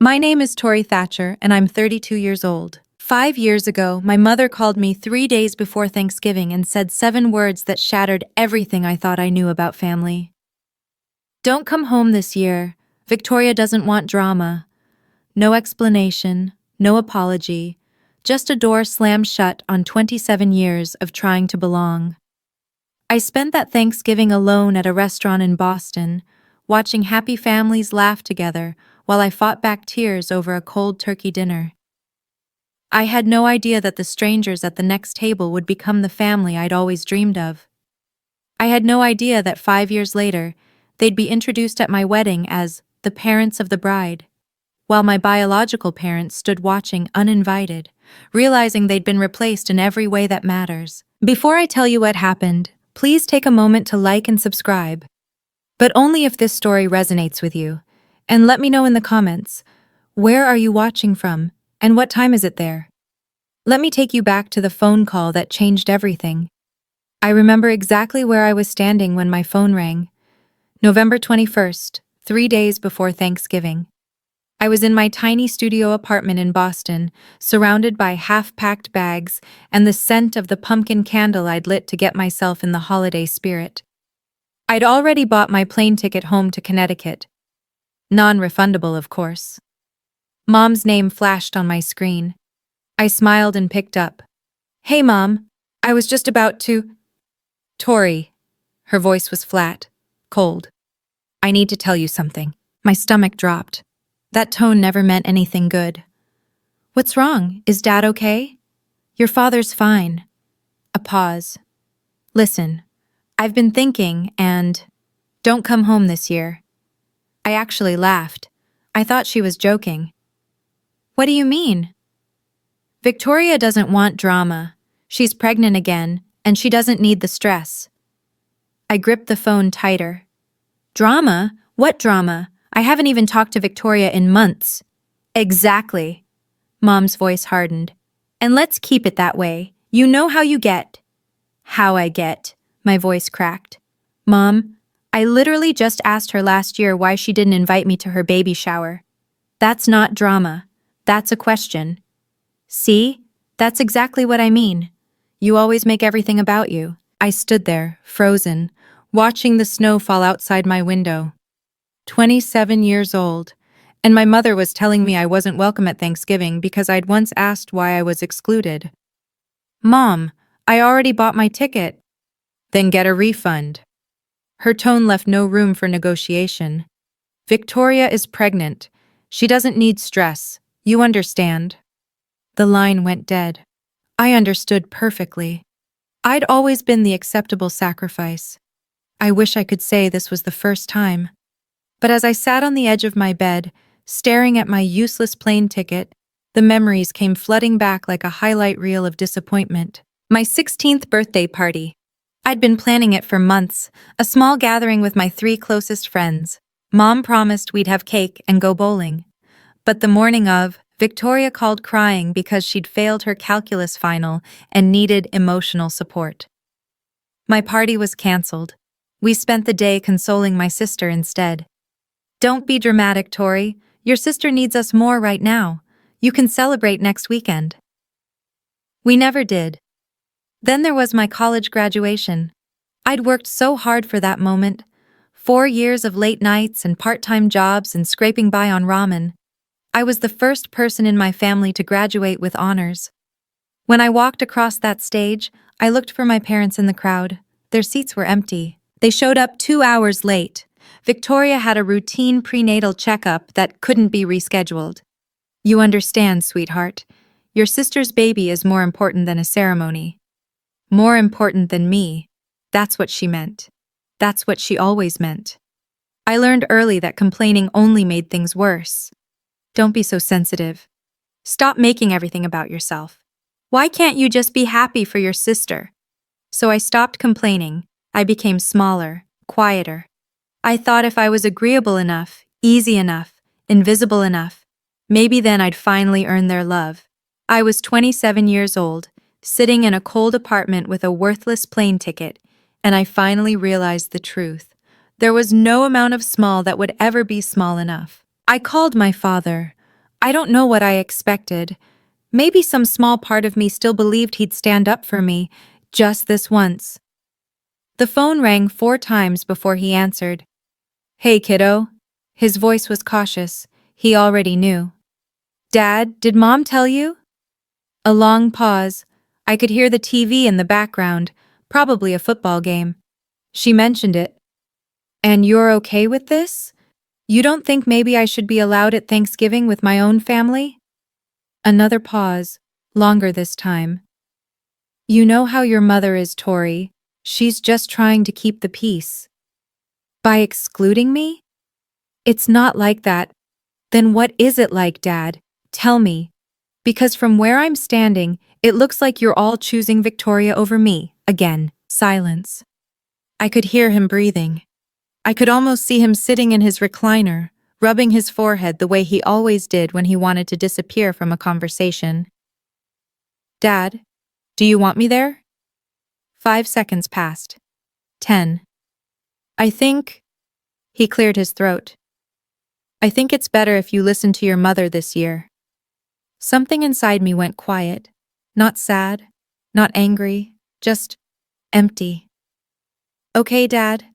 My name is Tori Thatcher, and I'm 32 years old. 5 years ago, my mother called me 3 days before Thanksgiving and said 7 words that shattered everything I thought I knew about family. Don't come home this year. Victoria doesn't want drama. No explanation, no apology, just a door slammed shut on 27 years of trying to belong. I spent that Thanksgiving alone at a restaurant in Boston, watching happy families laugh together while I fought back tears over a cold turkey dinner. I had no idea that the strangers at the next table would become the family I'd always dreamed of. I had no idea that 5 years later, they'd be introduced at my wedding as the parents of the bride, while my biological parents stood watching uninvited, realizing they'd been replaced in every way that matters. Before I tell you what happened, please take a moment to like and subscribe. But only if this story resonates with you. And let me know in the comments, where are you watching from, and what time is it there? Let me take you back to the phone call that changed everything. I remember exactly where I was standing when my phone rang. November 21st, 3 days before Thanksgiving. I was in my tiny studio apartment in Boston, surrounded by half-packed bags and the scent of the pumpkin candle I'd lit to get myself in the holiday spirit. I'd already bought my plane ticket home to Connecticut. Non-refundable, of course. Mom's name flashed on my screen. I smiled and picked up. "Hey, Mom. I was just about to—" "Tori." Her voice was flat, cold. "I need to tell you something." My stomach dropped. That tone never meant anything good. "What's wrong? Is Dad okay?" "Your father's fine." A pause. "Listen, I've been thinking, and don't come home this year." I actually laughed. I thought she was joking. "What do you mean?" "Victoria doesn't want drama. She's pregnant again, and she doesn't need the stress." I gripped the phone tighter. "Drama? What drama? I haven't even talked to Victoria in months." "Exactly." Mom's voice hardened. "And let's keep it that way. You know how you get." "How I get?" My voice cracked. "Mom, I literally just asked her last year why she didn't invite me to her baby shower. That's not drama. That's a question." "See? That's exactly what I mean. You always make everything about you." I stood there, frozen, watching the snow fall outside my window. 27 years old, and my mother was telling me I wasn't welcome at Thanksgiving because I'd once asked why I was excluded. "Mom, I already bought my ticket." "Then get a refund." Her tone left no room for negotiation. "Victoria is pregnant. She doesn't need stress. You understand?" The line went dead. I understood perfectly. I'd always been the acceptable sacrifice. I wish I could say this was the first time. But as I sat on the edge of my bed, staring at my useless plane ticket, the memories came flooding back like a highlight reel of disappointment. My 16th birthday party. I'd been planning it for months, a small gathering with my 3 closest friends. Mom promised we'd have cake and go bowling. But the morning of, Victoria called crying because she'd failed her calculus final and needed emotional support. My party was canceled. We spent the day consoling my sister instead. "Don't be dramatic, Tori. Your sister needs us more right now. You can celebrate next weekend." We never did. Then there was my college graduation. I'd worked so hard for that moment. 4 years of late nights and part-time jobs and scraping by on ramen. I was the first person in my family to graduate with honors. When I walked across that stage, I looked for my parents in the crowd. Their seats were empty. They showed up 2 hours late. Victoria had a routine prenatal checkup that couldn't be rescheduled. "You understand, sweetheart. Your sister's baby is more important than a ceremony. More important than me." That's what she meant. That's what she always meant. I learned early that complaining only made things worse. Don't be so sensitive. Stop making everything about yourself. Why can't you just be happy for your sister? So I stopped complaining. I became smaller, quieter. I thought if I was agreeable enough, easy enough, invisible enough, maybe then I'd finally earn their love. I was 27 years old, sitting in a cold apartment with a worthless plane ticket, and I finally realized the truth. There was no amount of small that would ever be small enough. I called my father, I don't know what I expected. Maybe some small part of me still believed he'd stand up for me, just this once. The phone rang 4 times before he answered. "Hey, kiddo." His voice was cautious. He already knew. "Dad, did Mom tell you?" A long pause. I could hear the TV in the background, probably a football game. She mentioned it. "And you're okay with this? You don't think maybe I should be allowed at Thanksgiving with my own family?" Another pause, longer this time. "You know how your mother is, Tori. She's just trying to keep the peace." "By excluding me?" "It's not like that." "Then what is it like, Dad? Tell me. Because from where I'm standing, it looks like you're all choosing Victoria over me." Again, silence. I could hear him breathing. I could almost see him sitting in his recliner, rubbing his forehead the way he always did when he wanted to disappear from a conversation. "Dad, do you want me there?" 5 seconds passed. 10. I think... He cleared his throat. "I think it's better if you listen to your mother this year." Something inside me went quiet. Not sad, not angry, just empty. "Okay, Dad."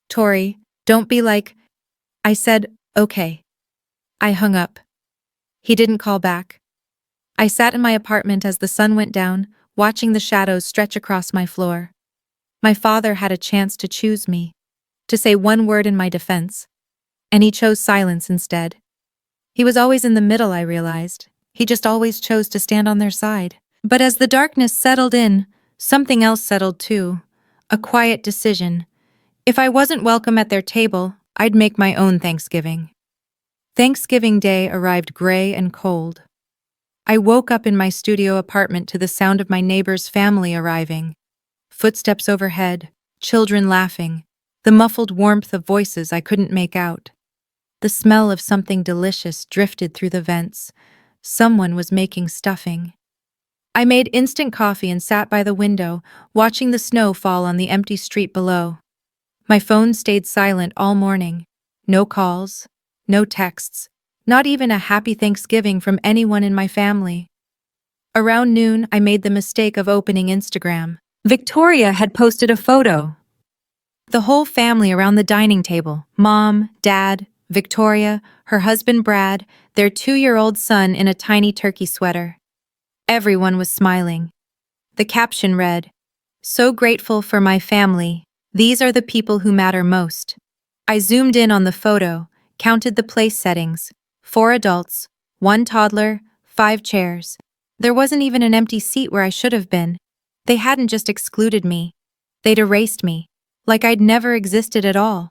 "Tori, don't be like..." I said, "Okay." I hung up. He didn't call back. I sat in my apartment as the sun went down, watching the shadows stretch across my floor. My father had a chance to choose me, to say one word in my defense, and he chose silence instead. He was always in the middle, I realized. He just always chose to stand on their side. But as the darkness settled in, something else settled too. A quiet decision. If I wasn't welcome at their table, I'd make my own Thanksgiving. Thanksgiving Day arrived gray and cold. I woke up in my studio apartment to the sound of my neighbor's family arriving. Footsteps overhead, children laughing, the muffled warmth of voices I couldn't make out. The smell of something delicious drifted through the vents. Someone was making stuffing. I made instant coffee and sat by the window, watching the snow fall on the empty street below. My phone stayed silent all morning. No calls, no texts, not even a happy Thanksgiving from anyone in my family. Around noon, I made the mistake of opening Instagram. Victoria had posted a photo. The whole family around the dining table, Mom, Dad, Victoria, her husband Brad, their 2-year-old son in a tiny turkey sweater. Everyone was smiling. The caption read, "So grateful for my family. These are the people who matter most." I zoomed in on the photo, counted the place settings. 4 adults, 1 toddler, 5 chairs. There wasn't even an empty seat where I should have been. They hadn't just excluded me. They'd erased me, like I'd never existed at all.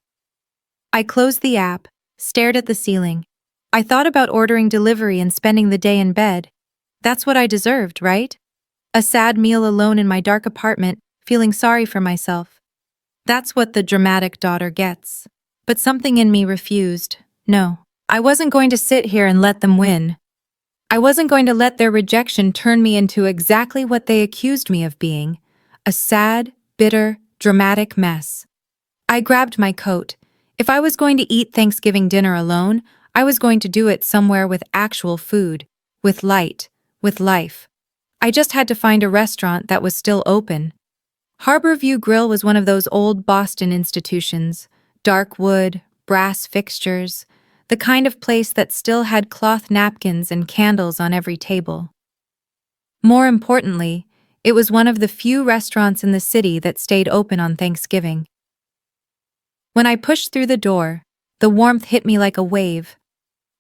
I closed the app, stared at the ceiling. I thought about ordering delivery and spending the day in bed. That's what I deserved, right? A sad meal alone in my dark apartment, feeling sorry for myself. That's what the dramatic daughter gets. But something in me refused. No, I wasn't going to sit here and let them win. I wasn't going to let their rejection turn me into exactly what they accused me of being, a sad, bitter, dramatic mess. I grabbed my coat. If I was going to eat Thanksgiving dinner alone, I was going to do it somewhere with actual food, with light, with life. I just had to find a restaurant that was still open. Harborview Grill was one of those old Boston institutions, dark wood, brass fixtures, the kind of place that still had cloth napkins and candles on every table. More importantly, it was one of the few restaurants in the city that stayed open on Thanksgiving. When I pushed through the door, the warmth hit me like a wave.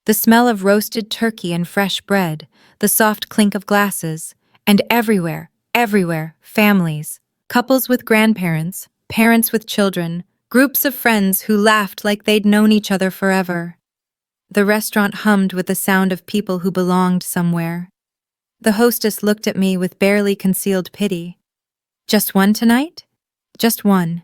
The smell of roasted turkey and fresh bread, the soft clink of glasses, and everywhere, families. Couples with grandparents, parents with children, groups of friends who laughed like they'd known each other forever. The restaurant hummed with the sound of people who belonged somewhere. The hostess looked at me with barely concealed pity. "Just one tonight?" "Just one."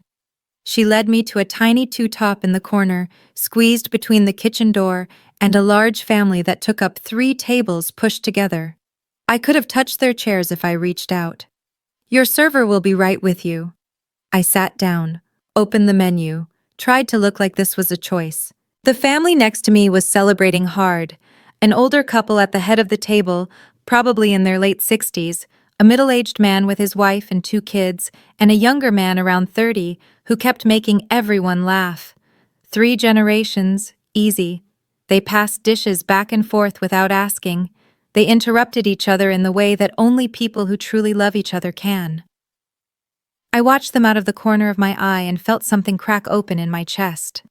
She led me to a tiny two-top in the corner, squeezed between the kitchen door and a large family that took up 3 tables pushed together. I could have touched their chairs if I reached out. "Your server will be right with you." I sat down, opened the menu, tried to look like this was a choice. The family next to me was celebrating hard, An older couple at the head of the table, probably in their late 60s, a middle-aged man with his wife and 2 kids, and a younger man around 30 who kept making everyone laugh. 3 generations, easy. They passed dishes back and forth without asking. They interrupted each other in the way that only people who truly love each other can. I watched them out of the corner of my eye and felt something crack open in my chest.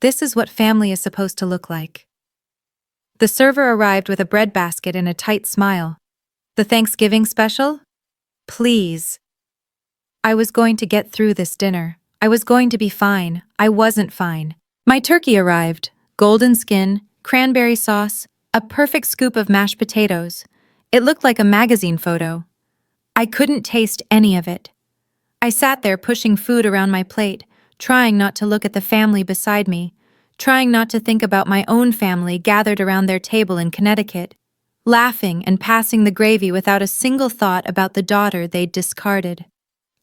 This is what family is supposed to look like. The server arrived with a bread basket and a tight smile. The Thanksgiving special? Please. I was going to get through this dinner. I was going to be fine. I wasn't fine. My turkey arrived. Golden skin, cranberry sauce, a perfect scoop of mashed potatoes. It looked like a magazine photo. I couldn't taste any of it. I sat there pushing food around my plate, trying not to look at the family beside me, trying not to think about my own family gathered around their table in Connecticut, laughing and passing the gravy without a single thought about the daughter they'd discarded.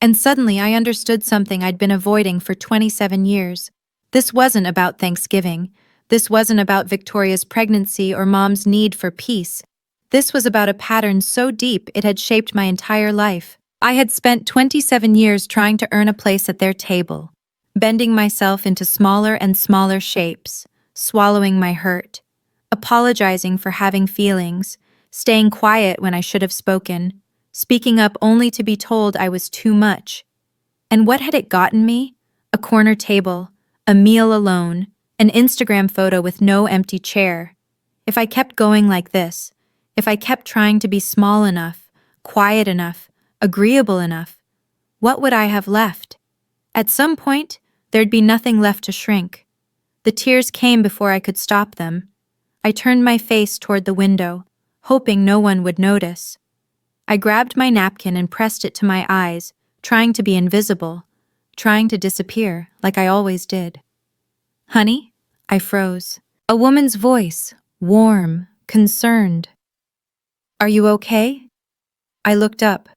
And suddenly I understood something I'd been avoiding for 27 years. This wasn't about Thanksgiving. This wasn't about Victoria's pregnancy or Mom's need for peace. This was about a pattern so deep it had shaped my entire life. I had spent 27 years trying to earn a place at their table, bending myself into smaller and smaller shapes, swallowing my hurt, apologizing for having feelings, staying quiet when I should have spoken, speaking up only to be told I was too much. And what had it gotten me? A corner table, a meal alone, an Instagram photo with no empty chair. If I kept going like this, if I kept trying to be small enough, quiet enough, agreeable enough, what would I have left? At some point, there'd be nothing left to shrink. The tears came before I could stop them. I turned my face toward the window, hoping no one would notice. I grabbed my napkin and pressed it to my eyes, trying to be invisible, trying to disappear like I always did. Honey? I froze. A woman's voice, warm, concerned. Are you okay? I looked up.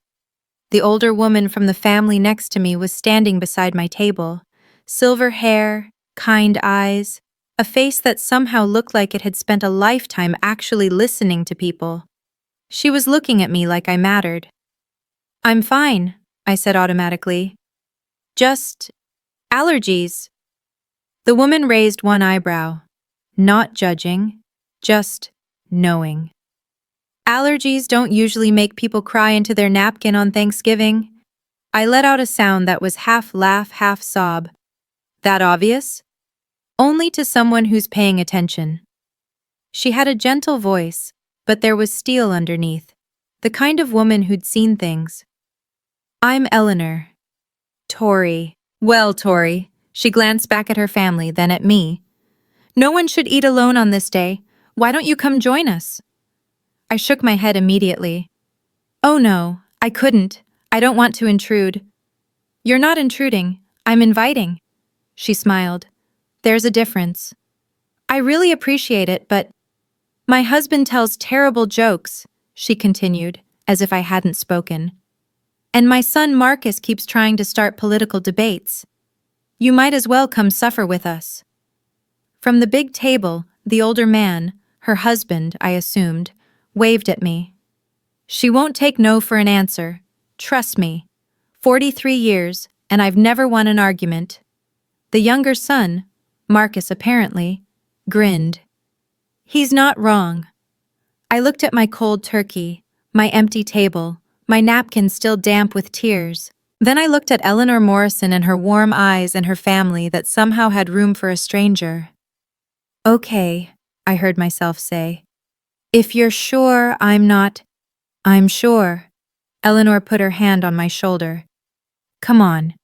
The older woman from the family next to me was standing beside my table. Silver hair, kind eyes, a face that somehow looked like it had spent a lifetime actually listening to people. She was looking at me like I mattered. I'm fine, I said automatically. Just allergies. The woman raised one eyebrow, not judging, just knowing. Allergies don't usually make people cry into their napkin on Thanksgiving. I let out a sound that was half laugh, half sob. That obvious? Only to someone who's paying attention. She had a gentle voice, but there was steel underneath, the kind of woman who'd seen things. I'm Eleanor. Tori. Well, Tori. She glanced back at her family, then at me. No one should eat alone on this day. Why don't you come join us? I shook my head immediately. Oh no, I couldn't. I don't want to intrude. You're not intruding. I'm inviting. She smiled. There's a difference. I really appreciate it, but my husband tells terrible jokes, she continued, as if I hadn't spoken. And my son Marcus keeps trying to start political debates. You might as well come suffer with us. From the big table, the older man, her husband, I assumed, waved at me. She won't take no for an answer. Trust me. 43 years, and I've never won an argument. The younger son, Marcus apparently, grinned. He's not wrong. I looked at my cold turkey, my empty table, my napkin still damp with tears. Then I looked at Eleanor Morrison and her warm eyes and her family that somehow had room for a stranger. Okay, I heard myself say. If you're sure I'm not... I'm sure. Eleanor put her hand on my shoulder. Come on.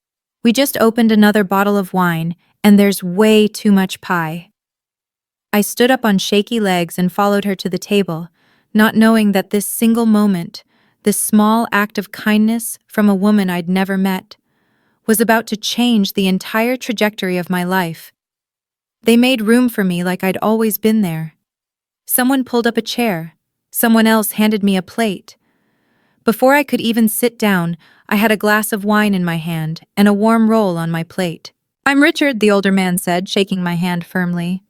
We just opened another bottle of wine, and there's way too much pie. I stood up on shaky legs and followed her to the table, not knowing that this single moment, this small act of kindness from a woman I'd never met, was about to change the entire trajectory of my life. They made room for me like I'd always been there. Someone pulled up a chair. Someone else handed me a plate. Before I could even sit down, I had a glass of wine in my hand and a warm roll on my plate. I'm Richard, the older man said, shaking my hand firmly.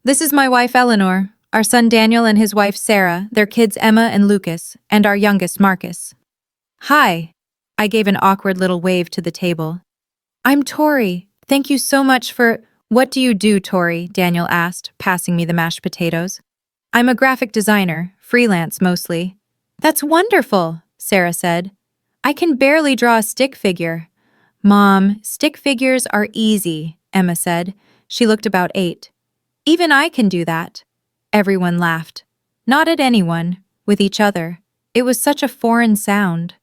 This is my wife Eleanor. Our son Daniel and his wife Sarah, their kids Emma and Lucas, and our youngest Marcus. Hi. I gave an awkward little wave to the table. I'm Tori. Thank you so much for— What do you do, Tori? Daniel asked, passing me the mashed potatoes. I'm a graphic designer, freelance mostly. That's wonderful, Sarah said. I can barely draw a stick figure. Mom, stick figures are easy, Emma said. She looked about 8. Even I can do that. Everyone laughed. Not at anyone, with each other. It was such a foreign sound.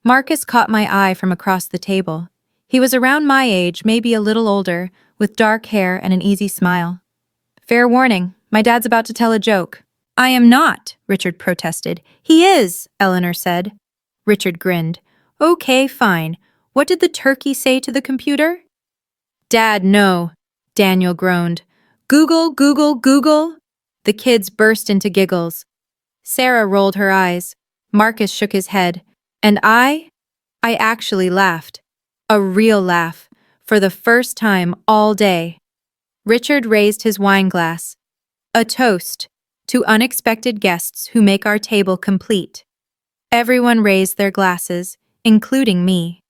Marcus caught my eye from across the table. He was around my age, maybe a little older, with dark hair and an easy smile. Fair warning, my dad's about to tell a joke. I am not, Richard protested. He is, Eleanor said. Richard grinned. Okay, fine. What did the turkey say to the computer? Dad, no, Daniel groaned. Google, Google, Google. The kids burst into giggles. Sarah rolled her eyes. Marcus shook his head. And I actually laughed. A real laugh. For the first time all day. Richard raised his wine glass. A toast to unexpected guests who make our table complete. Everyone raised their glasses, including me.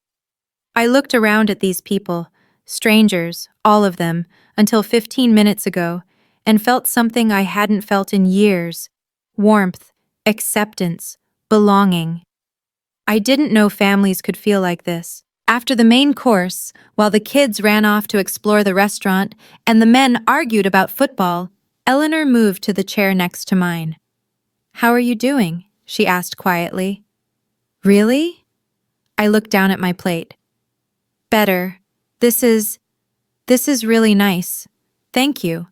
I looked around at these people, strangers, all of them, until 15 minutes ago, and felt something I hadn't felt in years. Warmth, acceptance, belonging. I didn't know families could feel like this. After the main course, while the kids ran off to explore the restaurant and the men argued about football, Eleanor moved to the chair next to mine. How are you doing? She asked quietly. Really? I looked down at my plate. Better. This is really nice. Thank you.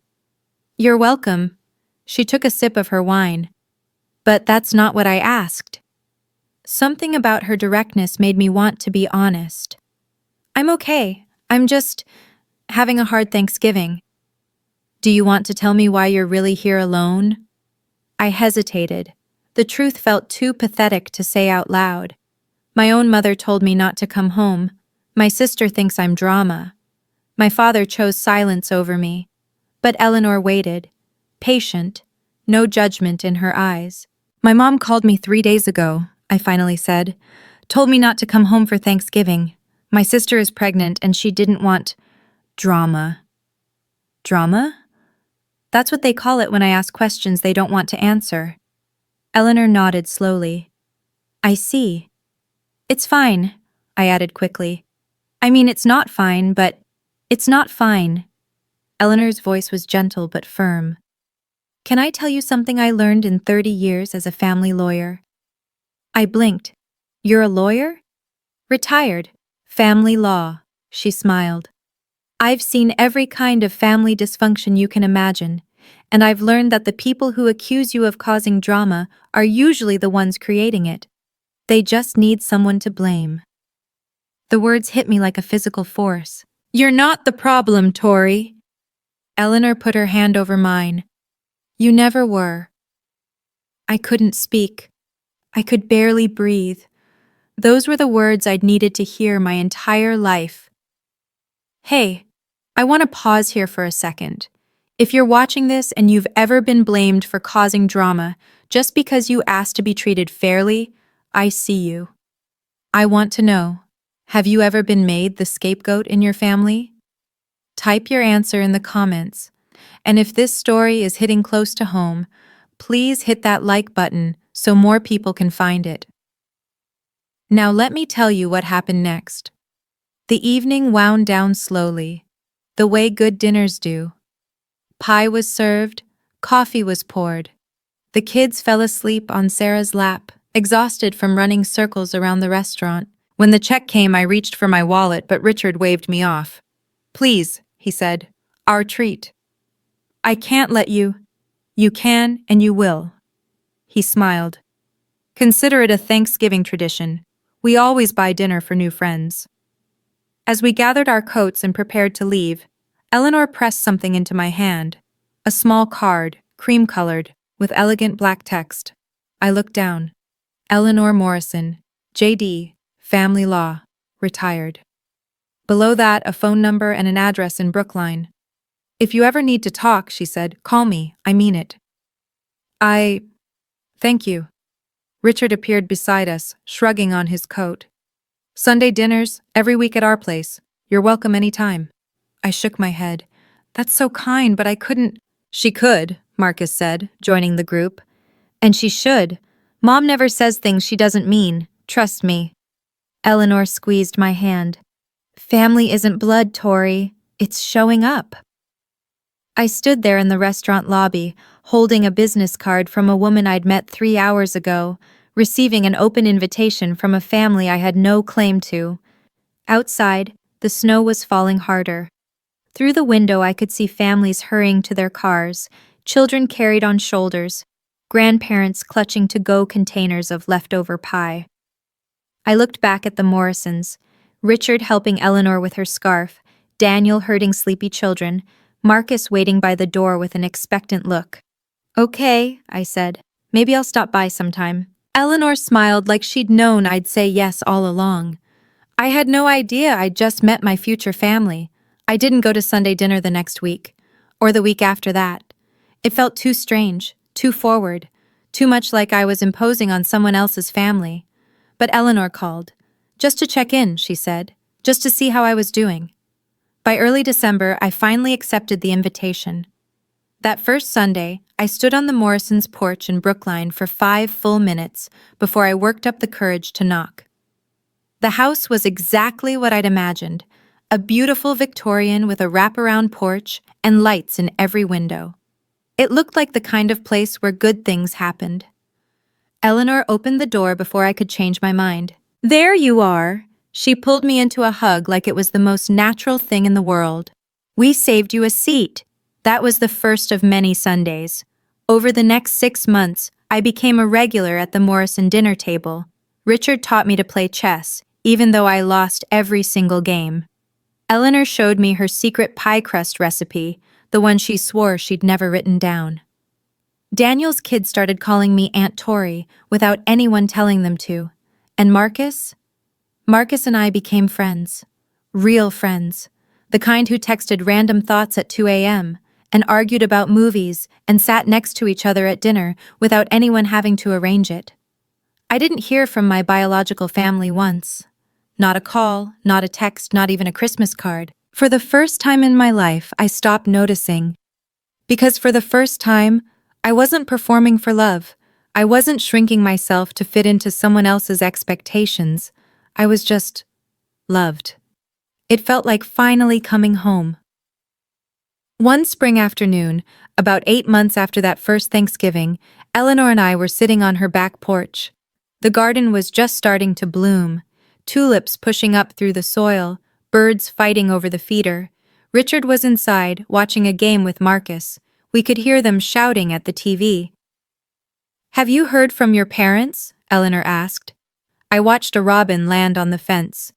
You're welcome. She took a sip of her wine. But that's not what I asked. Something about her directness made me want to be honest. I'm okay. I'm just having a hard Thanksgiving. Do you want to tell me why you're really here alone? I hesitated. The truth felt too pathetic to say out loud. My own mother told me not to come home. My sister thinks I'm drama. My father chose silence over me. But Eleanor waited, patient, no judgment in her eyes. My mom called me 3 days ago, I finally said. Told me not to come home for Thanksgiving. My sister is pregnant and she didn't want drama. Drama? That's what they call it when I ask questions they don't want to answer. Eleanor nodded slowly. I see. It's fine, I added quickly. I mean, it's not fine, but it's not fine. Eleanor's voice was gentle but firm. Can I tell you something I learned in 30 years as a family lawyer? I blinked. You're a lawyer? Retired. Family law, she smiled. I've seen every kind of family dysfunction you can imagine, and I've learned that the people who accuse you of causing drama are usually the ones creating it. They just need someone to blame. The words hit me like a physical force. You're not the problem, Tori. Eleanor put her hand over mine. You never were. I couldn't speak. I could barely breathe. Those were the words I'd needed to hear my entire life. Hey, I want to pause here for a second. If you're watching this and you've ever been blamed for causing drama just because you asked to be treated fairly, I see you. I want to know, have you ever been made the scapegoat in your family? Type your answer in the comments. And if this story is hitting close to home, please hit that like button so more people can find it. Now let me tell you what happened next. The evening wound down slowly, the way good dinners do. Pie was served, coffee was poured. The kids fell asleep on Sarah's lap, exhausted from running circles around the restaurant. When the check came, I reached for my wallet, but Richard waved me off. Please, he said, our treat. I can't let you. You can and you will. He smiled. Consider it a Thanksgiving tradition. We always buy dinner for new friends. As we gathered our coats and prepared to leave, Eleanor pressed something into my hand. A small card, cream-colored, with elegant black text. I looked down. Eleanor Morrison, J.D., Family Law, retired. Below that, a phone number and an address in Brookline. If you ever need to talk, she said, call me, I mean it. Thank you. Richard appeared beside us, shrugging on his coat. Sunday dinners, every week at our place. You're welcome anytime. I shook my head. That's so kind, but I couldn't. She could, Marcus said, joining the group. And she should. Mom never says things she doesn't mean. Trust me. Eleanor squeezed my hand. Family isn't blood, Tori. It's showing up. I stood there in the restaurant lobby, holding a business card from a woman I'd met 3 hours ago, receiving an open invitation from a family I had no claim to. Outside, the snow was falling harder. Through the window I could see families hurrying to their cars, children carried on shoulders, grandparents clutching to-go containers of leftover pie. I looked back at the Morrisons, Richard helping Eleanor with her scarf, Daniel herding sleepy children, Marcus waiting by the door with an expectant look. Okay, I said. Maybe I'll stop by sometime. Eleanor smiled like she'd known I'd say yes all along. I had no idea I'd just met my future family. I didn't go to Sunday dinner the next week, or the week after that. It felt too strange, too forward, too much like I was imposing on someone else's family. But Eleanor called. Just to check in, she said, just to see how I was doing. By early December, I finally accepted the invitation. That first Sunday, I stood on the Morrisons' porch in Brookline for 5 full minutes before I worked up the courage to knock. The house was exactly what I'd imagined, a beautiful Victorian with a wraparound porch and lights in every window. It looked like the kind of place where good things happened. Eleanor opened the door before I could change my mind. There you are! She pulled me into a hug like it was the most natural thing in the world. We saved you a seat. That was the first of many Sundays. Over the next 6 months, I became a regular at the Morrison dinner table. Richard taught me to play chess, even though I lost every single game. Eleanor showed me her secret pie crust recipe, the one she swore she'd never written down. Daniel's kids started calling me Aunt Tori without anyone telling them to. And Marcus and I became friends. Real friends. The kind who texted random thoughts at 2 a.m. and argued about movies and sat next to each other at dinner without anyone having to arrange it. I didn't hear from my biological family once. Not a call, not a text, not even a Christmas card. For the first time in my life, I stopped noticing. Because for the first time, I wasn't performing for love. I wasn't shrinking myself to fit into someone else's expectations. I was just loved. It felt like finally coming home. One spring afternoon, about 8 months after that first Thanksgiving, Eleanor and I were sitting on her back porch. The garden was just starting to bloom, tulips pushing up through the soil, birds fighting over the feeder. Richard was inside, watching a game with Marcus. We could hear them shouting at the TV. Have you heard from your parents? Eleanor asked. I watched a robin land on the fence.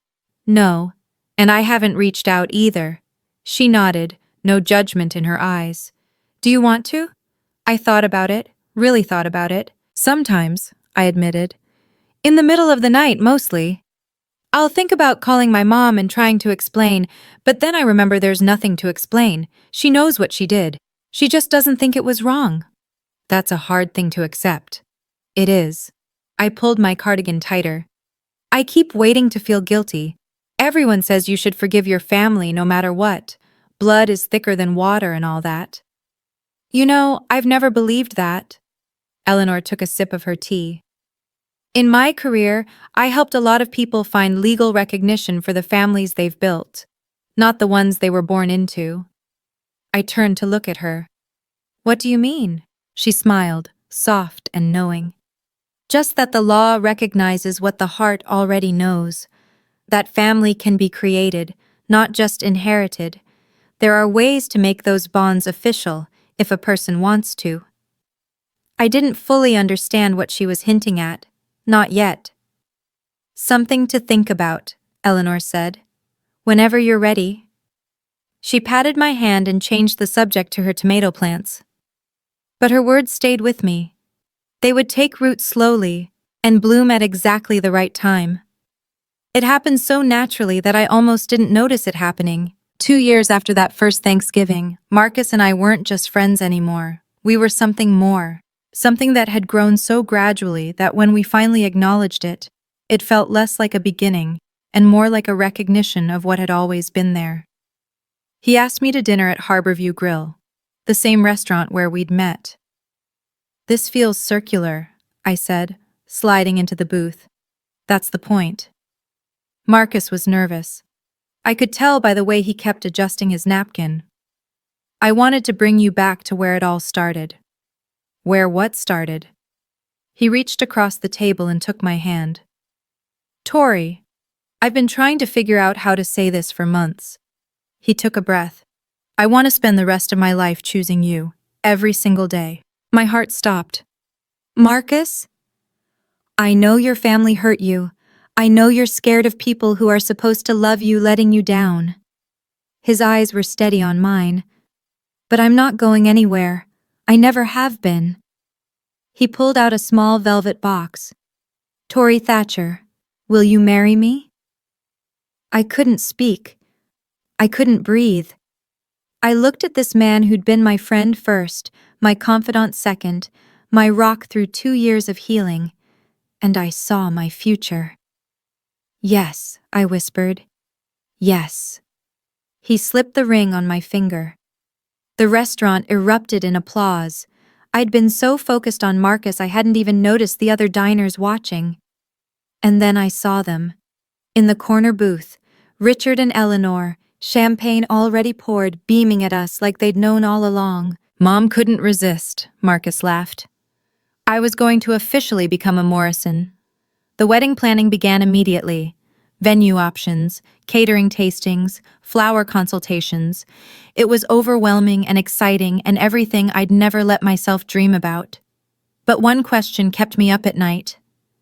No, and I haven't reached out either. She nodded, no judgment in her eyes. Do you want to? I thought about it, really thought about it. Sometimes, I admitted. In the middle of the night, mostly. I'll think about calling my mom and trying to explain, but then I remember there's nothing to explain. She knows what she did. She just doesn't think it was wrong. That's a hard thing to accept. It is. I pulled my cardigan tighter. I keep waiting to feel guilty. Everyone says you should forgive your family no matter what. Blood is thicker than water and all that. You know, I've never believed that. Eleanor took a sip of her tea. In my career, I helped a lot of people find legal recognition for the families they've built, not the ones they were born into. I turned to look at her. What do you mean? She smiled, soft and knowing. Just that the law recognizes what the heart already knows. That family can be created, not just inherited. There are ways to make those bonds official, if a person wants to. I didn't fully understand what she was hinting at. Not yet. Something to think about, Eleanor said. Whenever you're ready. She patted my hand and changed the subject to her tomato plants. But her words stayed with me. They would take root slowly and bloom at exactly the right time. It happened so naturally that I almost didn't notice it happening. 2 years after that first Thanksgiving, Marcus and I weren't just friends anymore. We were something more. Something that had grown so gradually that when we finally acknowledged it, it felt less like a beginning and more like a recognition of what had always been there. He asked me to dinner at Harborview Grill, the same restaurant where we'd met. "This feels circular," I said, sliding into the booth. "That's the point." Marcus was nervous. I could tell by the way he kept adjusting his napkin. "I wanted to bring you back to where it all started." "Where what started?" He reached across the table and took my hand. "Tori, I've been trying to figure out how to say this for months." He took a breath. "I want to spend the rest of my life choosing you, every single day." My heart stopped. "Marcus? I know your family hurt you. I know you're scared of people who are supposed to love you letting you down." His eyes were steady on mine. "But I'm not going anywhere. I never have been." He pulled out a small velvet box. "Tori Thatcher, will you marry me?" I couldn't speak. I couldn't breathe. I looked at this man who'd been my friend first, my confidant second, my rock through 2 years of healing, and I saw my future. "Yes," I whispered. "Yes." He slipped the ring on my finger. The restaurant erupted in applause. I'd been so focused on Marcus I hadn't even noticed the other diners watching. And then I saw them. In the corner booth, Richard and Eleanor, champagne already poured, beaming at us like they'd known all along. "Mom couldn't resist," Marcus laughed. I was going to officially become a Morrison. The wedding planning began immediately. Venue options, catering tastings, flower consultations. It was overwhelming and exciting and everything I'd never let myself dream about. But one question kept me up at night.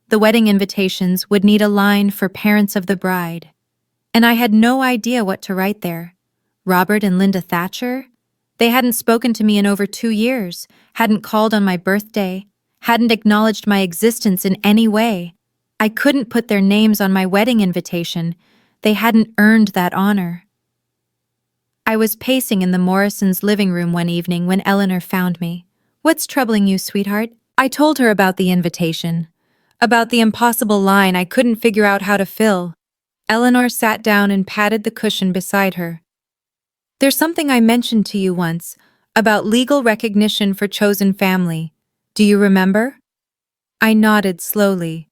The wedding invitations would need a line for parents of the bride. And I had no idea what to write there. Robert and Linda Thatcher? They hadn't spoken to me in over 2 years, hadn't called on my birthday, hadn't acknowledged my existence in any way. I couldn't put their names on my wedding invitation. They hadn't earned that honor. I was pacing in the Morrisons' living room one evening when Eleanor found me. "What's troubling you, sweetheart?" I told her about the invitation, about the impossible line I couldn't figure out how to fill. Eleanor sat down and patted the cushion beside her. "There's something I mentioned to you once, about legal recognition for chosen family. Do you remember?" I nodded slowly.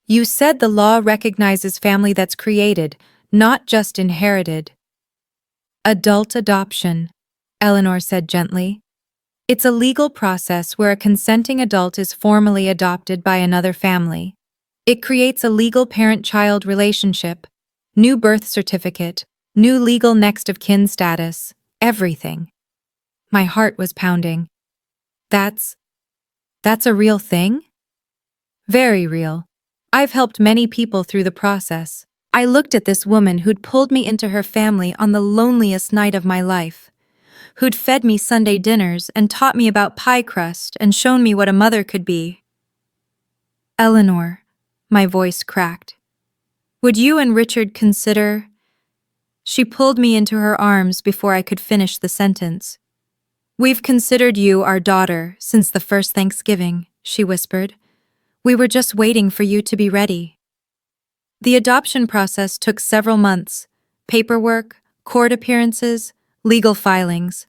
"You said the law recognizes family that's created, not just inherited." "Adult adoption," Eleanor said gently. "It's a legal process where a consenting adult is formally adopted by another family. It creates a legal parent-child relationship, new birth certificate, new legal next of kin status, everything." My heart was pounding. That's a real thing?" "Very real. I've helped many people through the process." I looked at this woman who'd pulled me into her family on the loneliest night of my life, who'd fed me Sunday dinners and taught me about pie crust and shown me what a mother could be. "Eleanor," my voice cracked, "would you and Richard consider—" She pulled me into her arms before I could finish the sentence. "We've considered you our daughter since the first Thanksgiving," she whispered. "We were just waiting for you to be ready." The adoption process took several months: paperwork, court appearances, legal filings.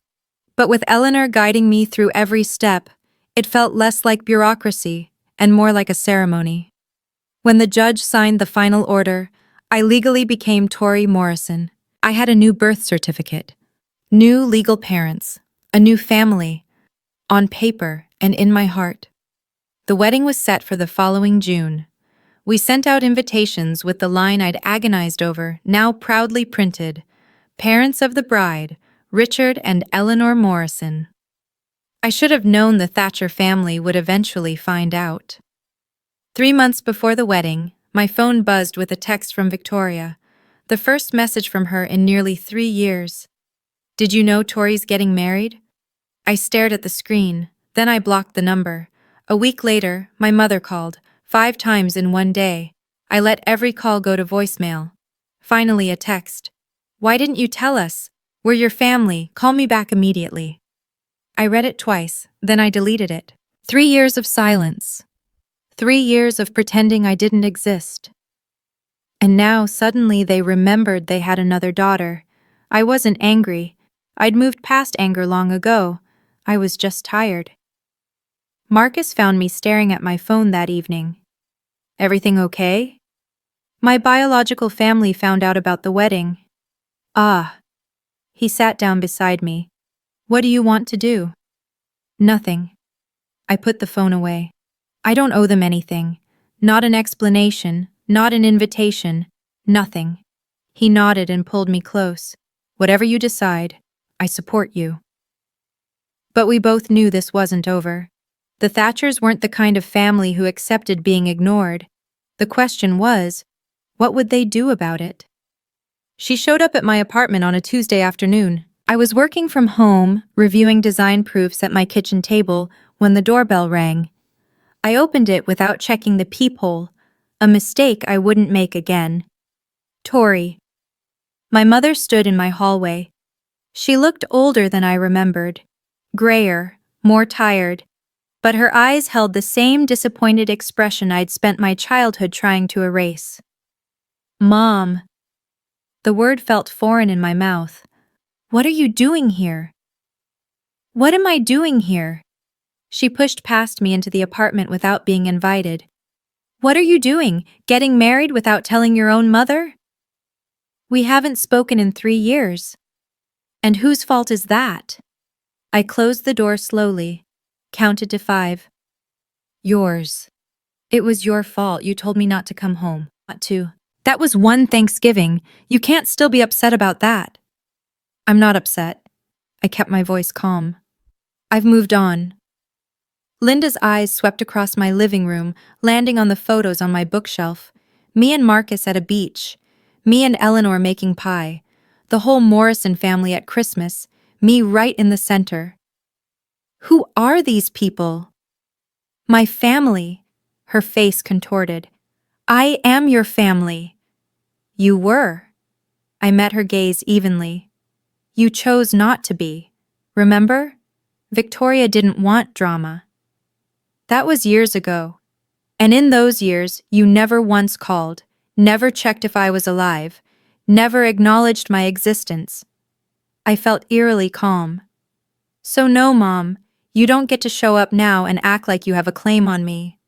But with Eleanor guiding me through every step, it felt less like bureaucracy and more like a ceremony. When the judge signed the final order, I legally became Tori Morrison. I had a new birth certificate, new legal parents, a new family, on paper and in my heart. The wedding was set for the following June. We sent out invitations with the line I'd agonized over, now proudly printed: "Parents of the bride, Richard and Eleanor Morrison." I should have known the Thatcher family would eventually find out. 3 months before the wedding, my phone buzzed with a text from Victoria, the first message from her in nearly 3 years. "Did you know Tori's getting married?" I stared at the screen, then I blocked the number. A week later, my mother called, 5 times in one day. I let every call go to voicemail. Finally, a text. "Why didn't you tell us? We're your family, call me back immediately." I read it twice, then I deleted it. 3 years of silence. 3 years of pretending I didn't exist. And now suddenly they remembered they had another daughter. I wasn't angry. I'd moved past anger long ago. I was just tired. Marcus found me staring at my phone that evening. Everything okay? My biological family found out about the wedding. Ah. He sat down beside me. What do you want to do? Nothing. I put the phone away. I don't owe them anything. Not an explanation, not an invitation, nothing. He nodded and pulled me close. Whatever you decide, I support you. But we both knew this wasn't over. The Thatchers weren't the kind of family who accepted being ignored. The question was, what would they do about it? She showed up at my apartment on a Tuesday afternoon. I was working from home, reviewing design proofs at my kitchen table, when the doorbell rang. I opened it without checking the peephole, a mistake I wouldn't make again. Tori. My mother stood in my hallway. She looked older than I remembered, grayer, more tired, but her eyes held the same disappointed expression I'd spent my childhood trying to erase. Mom. The word felt foreign in my mouth. What are you doing here? What am I doing here? She pushed past me into the apartment without being invited. What are you doing, getting married without telling your own mother? We haven't spoken in 3 years. And whose fault is that? I closed the door slowly, counted to 5. Yours. It was your fault. You told me not to come home. Not to. That was one Thanksgiving. You can't still be upset about that. I'm not upset. I kept my voice calm. I've moved on. Linda's eyes swept across my living room, landing on the photos on my bookshelf. Me and Marcus at a beach. Me and Eleanor making pie. The whole Morrison family at Christmas. Me right in the center. Who are these people? My family. Her face contorted. I am your family. You were. I met her gaze evenly. You chose not to be. Remember? Victoria didn't want drama. That was years ago. And in those years, you never once called, never checked if I was alive, never acknowledged my existence. I felt eerily calm. So no, Mom, you don't get to show up now and act like you have a claim on me.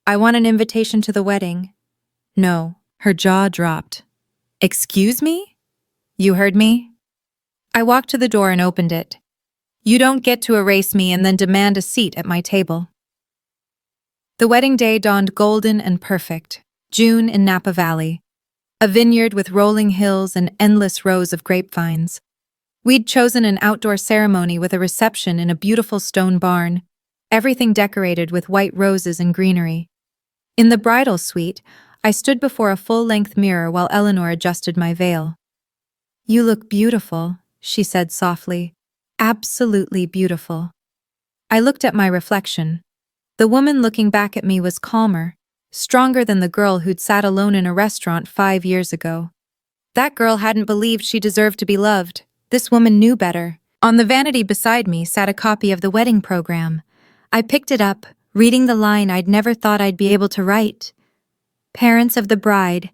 I want an invitation to the wedding. No. Her jaw dropped. Excuse me? You heard me? I walked to the door and opened it. You don't get to erase me and then demand a seat at my table. The wedding day dawned golden and perfect. June in Napa Valley. A vineyard with rolling hills and endless rows of grapevines. We'd chosen an outdoor ceremony with a reception in a beautiful stone barn, everything decorated with white roses and greenery. In the bridal suite, I stood before a full-length mirror while Eleanor adjusted my veil. You look beautiful, she said softly. Absolutely beautiful. I looked at my reflection. The woman looking back at me was calmer, stronger than the girl who'd sat alone in a restaurant 5 years ago. That girl hadn't believed she deserved to be loved. This woman knew better. On the vanity beside me sat a copy of the wedding program. I picked it up, reading the line I'd never thought I'd be able to write. Parents of the bride,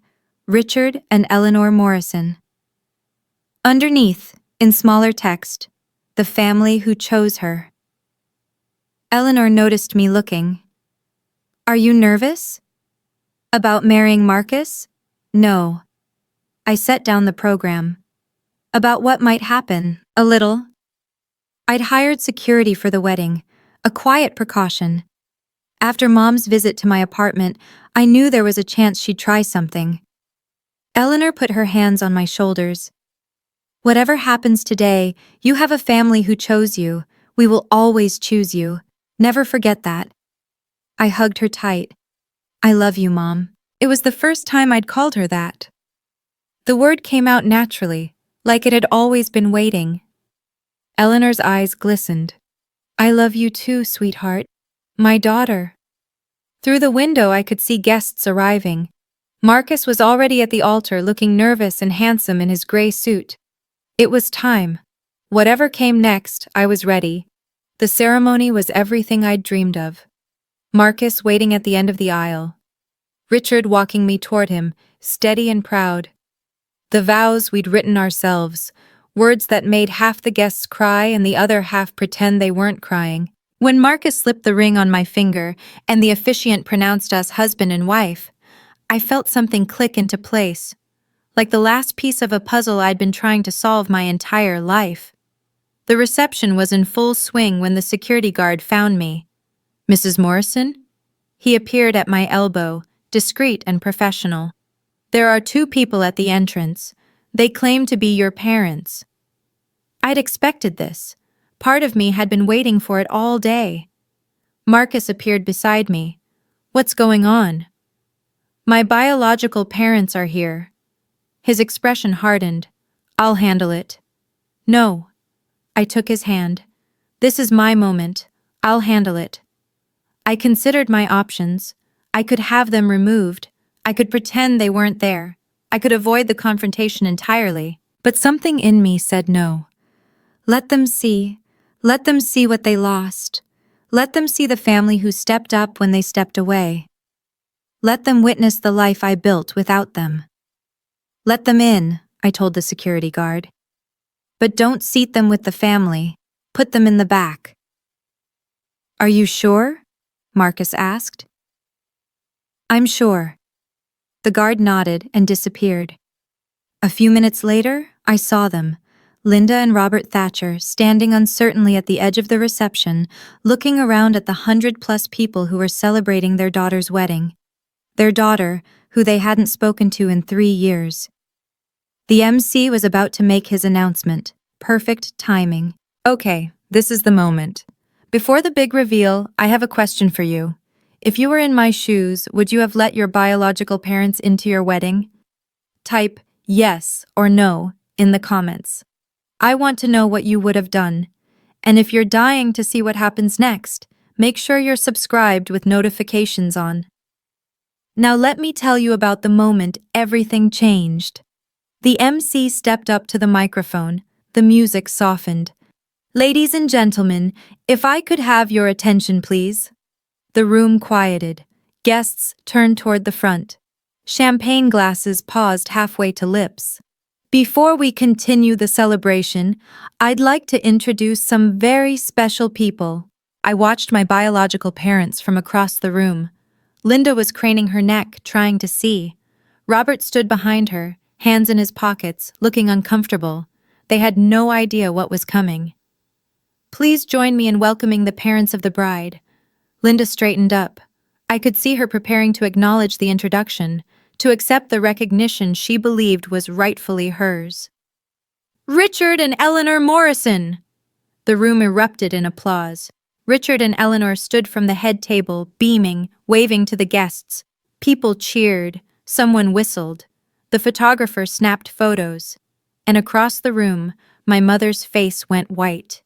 Richard and Eleanor Morrison. Underneath, in smaller text, the family who chose her. Eleanor noticed me looking. Are you nervous? About marrying Marcus? No. I set down the program. About what might happen, a little. I'd hired security for the wedding, a quiet precaution. After Mom's visit to my apartment, I knew there was a chance she'd try something. Eleanor put her hands on my shoulders. Whatever happens today, you have a family who chose you. We will always choose you. Never forget that. I hugged her tight. I love you, Mom. It was the first time I'd called her that. The word came out naturally, like it had always been waiting. Eleanor's eyes glistened. I love you too, sweetheart. My daughter. Through the window I could see guests arriving. Marcus was already at the altar looking nervous and handsome in his gray suit. It was time. Whatever came next, I was ready. The ceremony was everything I'd dreamed of. Marcus waiting at the end of the aisle. Richard walking me toward him, steady and proud. The vows we'd written ourselves, words that made half the guests cry and the other half pretend they weren't crying. When Marcus slipped the ring on my finger and the officiant pronounced us husband and wife, I felt something click into place, like the last piece of a puzzle I'd been trying to solve my entire life. The reception was in full swing when the security guard found me. "Mrs. Morrison?" He appeared at my elbow, discreet and professional. "There are two people at the entrance. They claim to be your parents." I'd expected this. Part of me had been waiting for it all day. Marcus appeared beside me. "What's going on?" "My biological parents are here." His expression hardened. "I'll handle it." "No." I took his hand. "This is my moment. I'll handle it." I considered my options. I could have them removed. I could pretend they weren't there. I could avoid the confrontation entirely. But something in me said no. Let them see. Let them see what they lost. Let them see the family who stepped up when they stepped away. Let them witness the life I built without them. "Let them in," I told the security guard. "But don't seat them with the family. Put them in the back." "Are you sure?" Marcus asked. "I'm sure." The guard nodded and disappeared. A few minutes later, I saw them, Linda and Robert Thatcher, standing uncertainly at the edge of the reception, looking around at the 100+ people who were celebrating their daughter's wedding. Their daughter, who they hadn't spoken to in 3 years. The MC was about to make his announcement. Perfect timing. "Okay, this is the moment. Before the big reveal, I have a question for you. If you were in my shoes, would you have let your biological parents into your wedding?" Type yes or no in the comments. I want to know what you would have done. And if you're dying to see what happens next, make sure you're subscribed with notifications on. Now let me tell you about the moment everything changed. The MC stepped up to the microphone. The music softened. "Ladies and gentlemen, if I could have your attention, please." The room quieted. Guests turned toward the front. Champagne glasses paused halfway to lips. "Before we continue the celebration, I'd like to introduce some very special people." I watched my biological parents from across the room. Linda was craning her neck, trying to see. Robert stood behind her, hands in his pockets, looking uncomfortable. They had no idea what was coming. "Please join me in welcoming the parents of the bride." Linda straightened up. I could see her preparing to acknowledge the introduction, to accept the recognition she believed was rightfully hers. "Richard and Eleanor Morrison!" The room erupted in applause. Richard and Eleanor stood from the head table, beaming, waving to the guests. People cheered. Someone whistled. The photographer snapped photos. And across the room, my mother's face went white.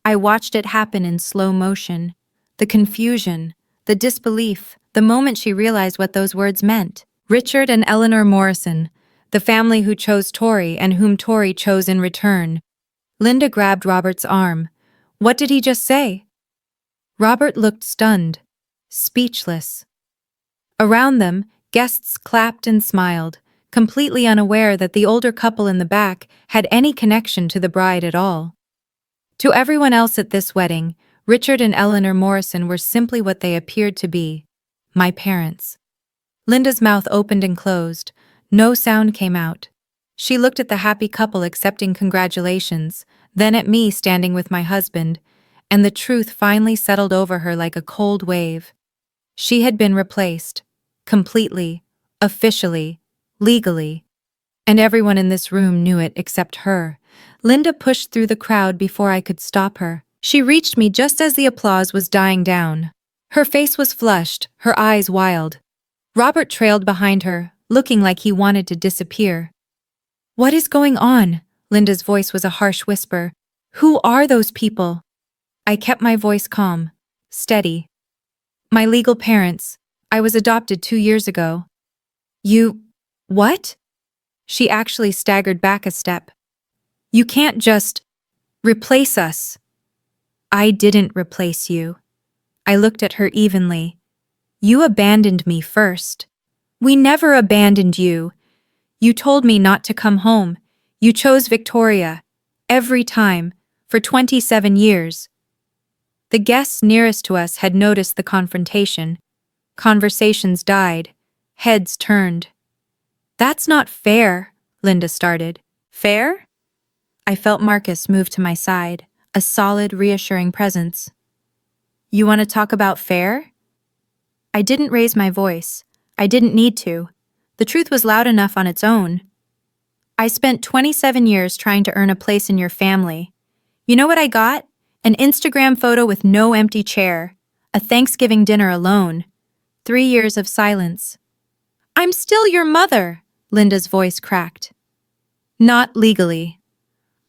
I watched it happen in slow motion. The confusion, the disbelief, the moment she realized what those words meant. Richard and Eleanor Morrison, the family who chose Tori and whom Tori chose in return. Linda grabbed Robert's arm. "What did he just say?" Robert looked stunned, speechless. Around them, guests clapped and smiled, completely unaware that the older couple in the back had any connection to the bride at all. To everyone else at this wedding, Richard and Eleanor Morrison were simply what they appeared to be, my parents. Linda's mouth opened and closed. No sound came out. She looked at the happy couple accepting congratulations, then at me standing with my husband, and the truth finally settled over her like a cold wave. She had been replaced. Completely. Officially. Legally. And everyone in this room knew it except her. Linda pushed through the crowd before I could stop her. She reached me just as the applause was dying down. Her face was flushed, her eyes wild. Robert trailed behind her, looking like he wanted to disappear. "What is going on?" Linda's voice was a harsh whisper. "Who are those people?" I kept my voice calm, steady. "My legal parents. I was adopted 2 years ago." "You... what?" She actually staggered back a step. "You can't just... replace us." I didn't replace you. I looked at her evenly. You abandoned me first. We never abandoned you. You told me not to come home. You chose Victoria. Every time. For 27 years. The guests nearest to us had noticed the confrontation. Conversations died. Heads turned. That's not fair, Linda started. Fair? I felt Marcus move to my side, a solid, reassuring presence. You want to talk about fair? I didn't raise my voice. I didn't need to. The truth was loud enough on its own. I spent 27 years trying to earn a place in your family. You know what I got? An Instagram photo with no empty chair. A Thanksgiving dinner alone. 3 years of silence. I'm still your mother, Linda's voice cracked. Not legally.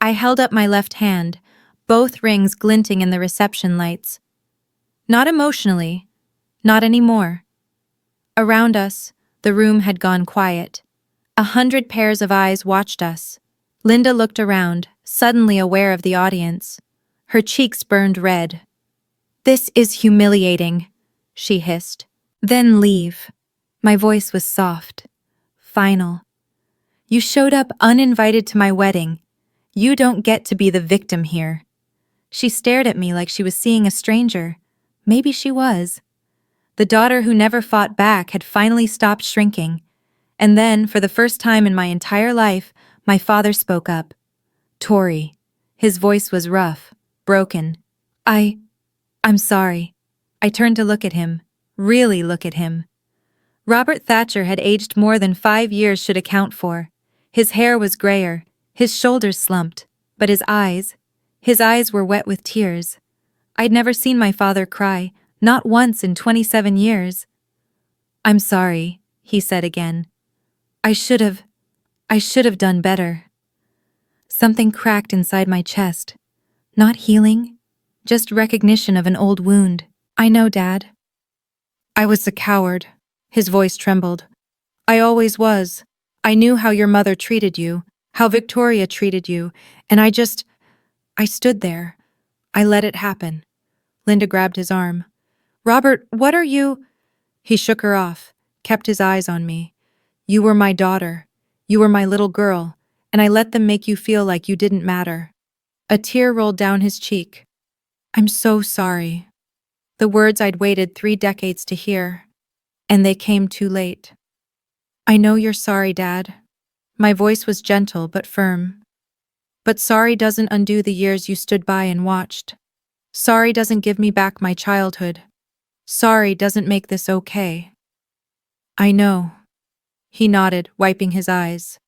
I held up my left hand, both rings glinting in the reception lights. Not emotionally. Not anymore. Around us, the room had gone quiet. 100 pairs of eyes watched us. Linda looked around, suddenly aware of the audience. Her cheeks burned red. This is humiliating, she hissed. Then leave. My voice was soft. Final. You showed up uninvited to my wedding. You don't get to be the victim here. She stared at me like she was seeing a stranger. Maybe she was. The daughter who never fought back had finally stopped shrinking. And then, for the first time in my entire life, my father spoke up. Tori. His voice was rough, broken. I'm sorry. I turned to look at him. Really look at him. Robert Thatcher had aged more than 5 years should account for. His hair was grayer, his shoulders slumped, but his eyes were wet with tears. I'd never seen my father cry, not once in 27 years. I'm sorry, he said again. I should have done better. Something cracked inside my chest. Not healing, just recognition of an old wound. I know, Dad. I was a coward. His voice trembled. I always was. I knew how your mother treated you, how Victoria treated you, and I stood there. I let it happen. Linda grabbed his arm. Robert, what are you? He shook her off, kept his eyes on me. You were my daughter. You were my little girl, and I let them make you feel like you didn't matter. A tear rolled down his cheek. I'm so sorry. The words I'd waited 3 decades to hear, and they came too late. I know you're sorry, Dad. My voice was gentle but firm. But sorry doesn't undo the years you stood by and watched. Sorry doesn't give me back my childhood. Sorry doesn't make this okay. I know. He nodded, wiping his eyes.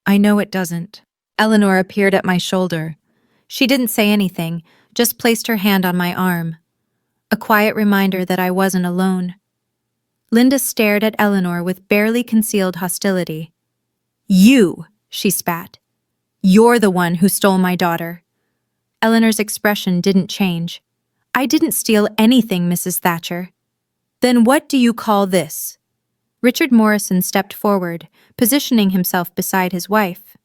I know it doesn't. Eleanor appeared at my shoulder. She didn't say anything, just placed her hand on my arm. A quiet reminder that I wasn't alone. Linda stared at Eleanor with barely concealed hostility. You, she spat. You're the one who stole my daughter. Eleanor's expression didn't change. I didn't steal anything, Mrs. Thatcher. Then what do you call this? Richard Morrison stepped forward, positioning himself beside his wife.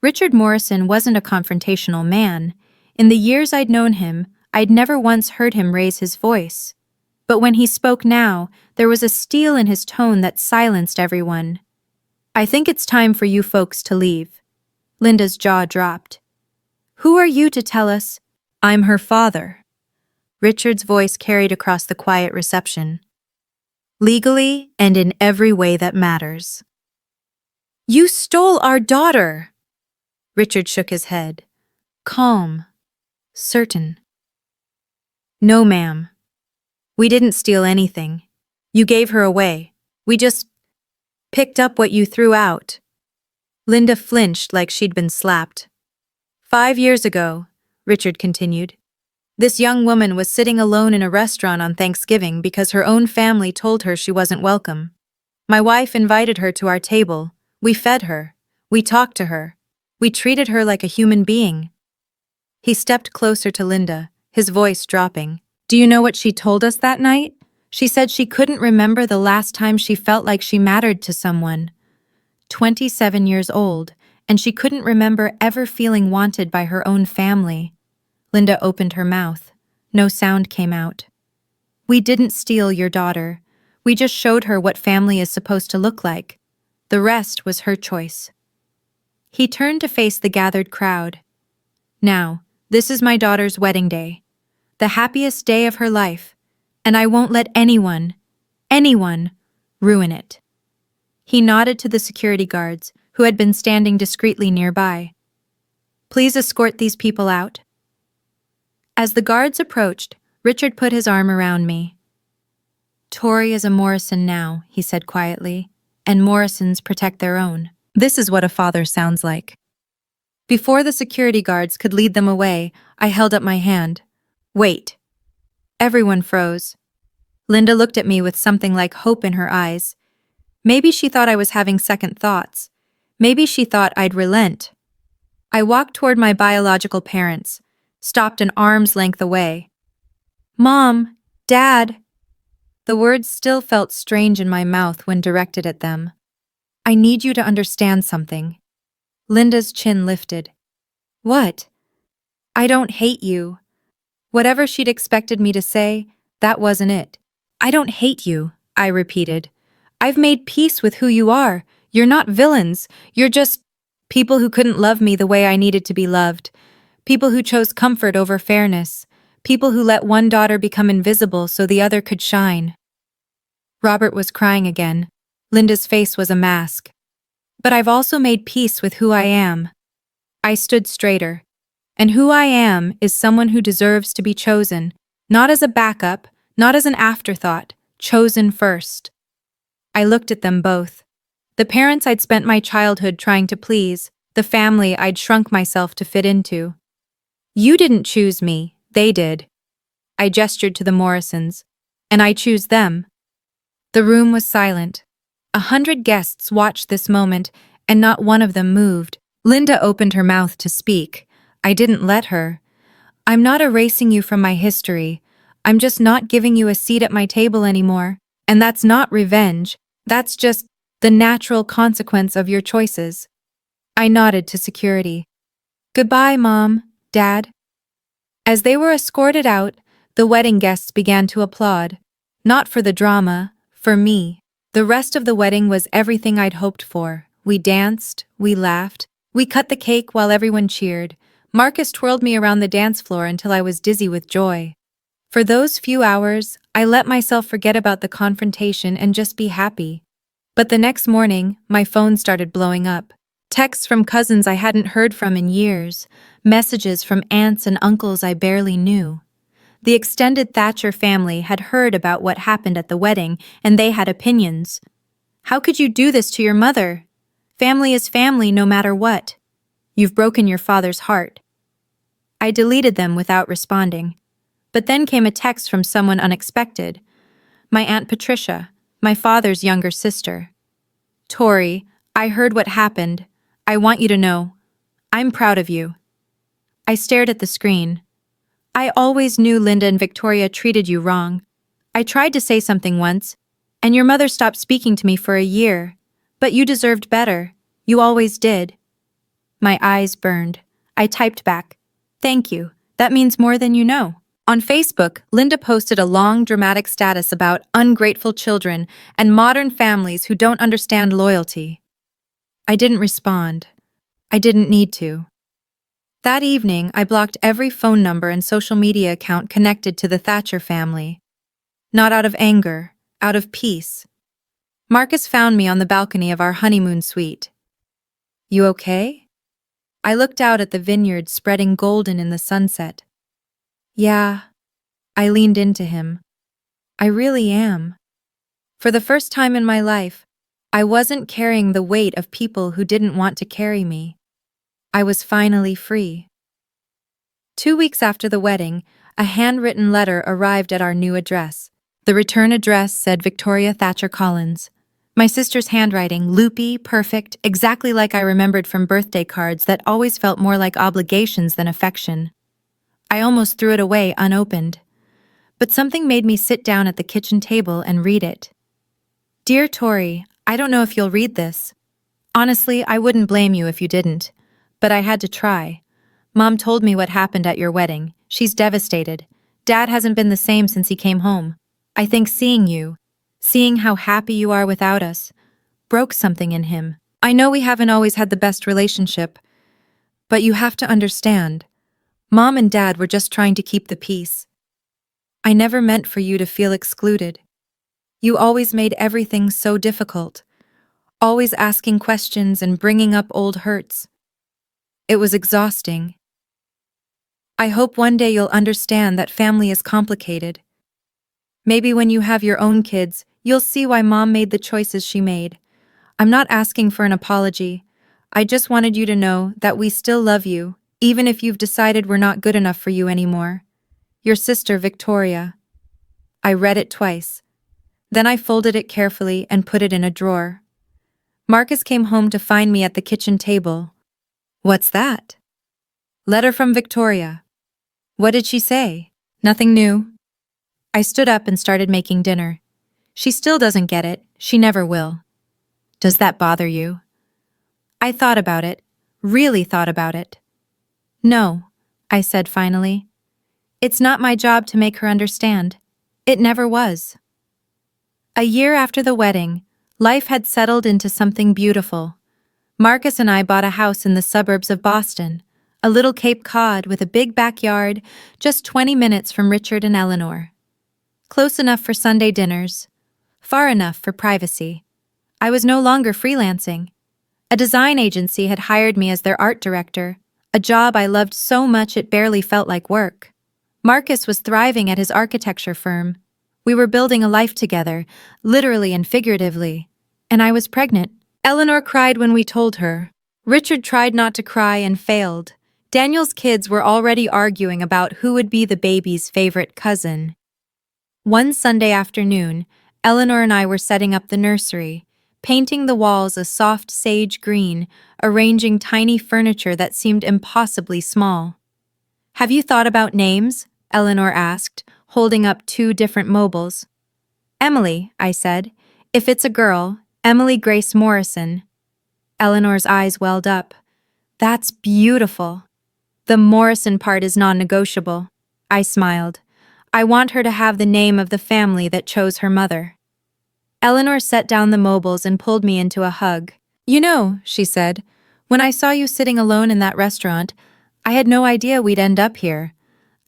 Richard Morrison wasn't a confrontational man. In the years I'd known him, I'd never once heard him raise his voice. But when he spoke now, there was a steel in his tone that silenced everyone. I think it's time for you folks to leave. Linda's jaw dropped. Who are you to tell us? I'm her father. Richard's voice carried across the quiet reception. Legally and in every way that matters. You stole our daughter! Richard shook his head. Calm. Certain. No, ma'am. We didn't steal anything. You gave her away. We just picked up what you threw out. Linda flinched like she'd been slapped. 5 years ago, Richard continued, this young woman was sitting alone in a restaurant on Thanksgiving because her own family told her she wasn't welcome. My wife invited her to our table. We fed her. We talked to her. We treated her like a human being. He stepped closer to Linda, his voice dropping. Do you know what she told us that night? She said she couldn't remember the last time she felt like she mattered to someone. 27 years old, and she couldn't remember ever feeling wanted by her own family. Linda opened her mouth. No sound came out. We didn't steal your daughter. We just showed her what family is supposed to look like. The rest was her choice. He turned to face the gathered crowd. Now, this is my daughter's wedding day. The happiest day of her life. And I won't let anyone, ruin it. He nodded to the security guards, who had been standing discreetly nearby. Please escort these people out. As the guards approached, Richard put his arm around me. Tori is a Morrison now, he said quietly, and Morrisons protect their own. This is what a father sounds like. Before the security guards could lead them away, I held up my hand. Wait. Everyone froze. Linda looked at me with something like hope in her eyes. Maybe she thought I was having second thoughts. Maybe she thought I'd relent. I walked toward my biological parents, stopped an arm's length away. Mom, Dad. The words still felt strange in my mouth when directed at them. I need you to understand something. Linda's chin lifted. What? I don't hate you. Whatever she'd expected me to say, that wasn't it. I don't hate you, I repeated. I've made peace with who you are. You're not villains. You're just people who couldn't love me the way I needed to be loved. People who chose comfort over fairness. People who let one daughter become invisible so the other could shine. Robert was crying again. Linda's face was a mask. But I've also made peace with who I am. I stood straighter. And who I am is someone who deserves to be chosen, not as a backup, not as an afterthought, chosen first. I looked at them both. The parents I'd spent my childhood trying to please, the family I'd shrunk myself to fit into. You didn't choose me, they did. I gestured to the Morrisons. And I choose them. The room was silent. 100 guests watched this moment, and not one of them moved. Linda opened her mouth to speak. I didn't let her. I'm not erasing you from my history. I'm just not giving you a seat at my table anymore. And that's not revenge. That's just the natural consequence of your choices. I nodded to security. Goodbye, Mom, Dad. As they were escorted out, the wedding guests began to applaud. Not for the drama, for me. The rest of the wedding was everything I'd hoped for. We danced, we laughed, we cut the cake while everyone cheered. Marcus twirled me around the dance floor until I was dizzy with joy. For those few hours, I let myself forget about the confrontation and just be happy. But the next morning, my phone started blowing up. Texts from cousins I hadn't heard from in years, messages from aunts and uncles I barely knew. The extended Thatcher family had heard about what happened at the wedding, and they had opinions. How could you do this to your mother? Family is family no matter what. You've broken your father's heart. I deleted them without responding. But then came a text from someone unexpected. My Aunt Patricia, my father's younger sister. Tori, I heard what happened. I want you to know. I'm proud of you. I stared at the screen. I always knew Linda and Victoria treated you wrong. I tried to say something once, and your mother stopped speaking to me for a year. But you deserved better. You always did. My eyes burned. I typed back. Thank you. That means more than you know. On Facebook, Linda posted a long, dramatic status about ungrateful children and modern families who don't understand loyalty. I didn't respond. I didn't need to. That evening, I blocked every phone number and social media account connected to the Thatcher family. Not out of anger, out of peace. Marcus found me on the balcony of our honeymoon suite. You okay? I looked out at the vineyard spreading golden in the sunset. Yeah. I leaned into him. I really am. For the first time in my life, I wasn't carrying the weight of people who didn't want to carry me. I was finally free. 2 weeks after the wedding, a handwritten letter arrived at our new address. The return address said Victoria Thatcher Collins. My sister's handwriting, loopy, perfect, exactly like I remembered from birthday cards that always felt more like obligations than affection. I almost threw it away unopened. But something made me sit down at the kitchen table and read it. Dear Tori, I don't know if you'll read this. Honestly, I wouldn't blame you if you didn't. But I had to try. Mom told me what happened at your wedding. She's devastated. Dad hasn't been the same since he came home. I think seeing how happy you are without us, broke something in him. I know we haven't always had the best relationship, but you have to understand. Mom and Dad were just trying to keep the peace. I never meant for you to feel excluded. You always made everything so difficult, always asking questions and bringing up old hurts. It was exhausting. I hope one day you'll understand that family is complicated. Maybe when you have your own kids, you'll see why Mom made the choices she made. I'm not asking for an apology. I just wanted you to know that we still love you, even if you've decided we're not good enough for you anymore. Your sister, Victoria. I read it twice. Then I folded it carefully and put it in a drawer. Marcus came home to find me at the kitchen table. What's that? Letter from Victoria. What did she say? Nothing new. I stood up and started making dinner. She still doesn't get it. She never will. Does that bother you? I thought about it. Really thought about it. No, I said finally. It's not my job to make her understand. It never was. A year after the wedding, life had settled into something beautiful. Marcus and I bought a house in the suburbs of Boston, a little Cape Cod with a big backyard, just 20 minutes from Richard and Eleanor. Close enough for Sunday dinners, far enough for privacy. I was no longer freelancing. A design agency had hired me as their art director, a job I loved so much it barely felt like work. Marcus was thriving at his architecture firm. We were building a life together, literally and figuratively. And I was pregnant. Eleanor cried when we told her. Richard tried not to cry and failed. Daniel's kids were already arguing about who would be the baby's favorite cousin. One Sunday afternoon, Eleanor and I were setting up the nursery, painting the walls a soft sage green, arranging tiny furniture that seemed impossibly small. Have you thought about names? Eleanor asked, holding up 2 different mobiles. Emily, I said. If it's a girl, Emily Grace Morrison. Eleanor's eyes welled up. That's beautiful. The Morrison part is non-negotiable. I smiled. I want her to have the name of the family that chose her mother. Eleanor set down the mobiles and pulled me into a hug. You know, she said, when I saw you sitting alone in that restaurant, I had no idea we'd end up here.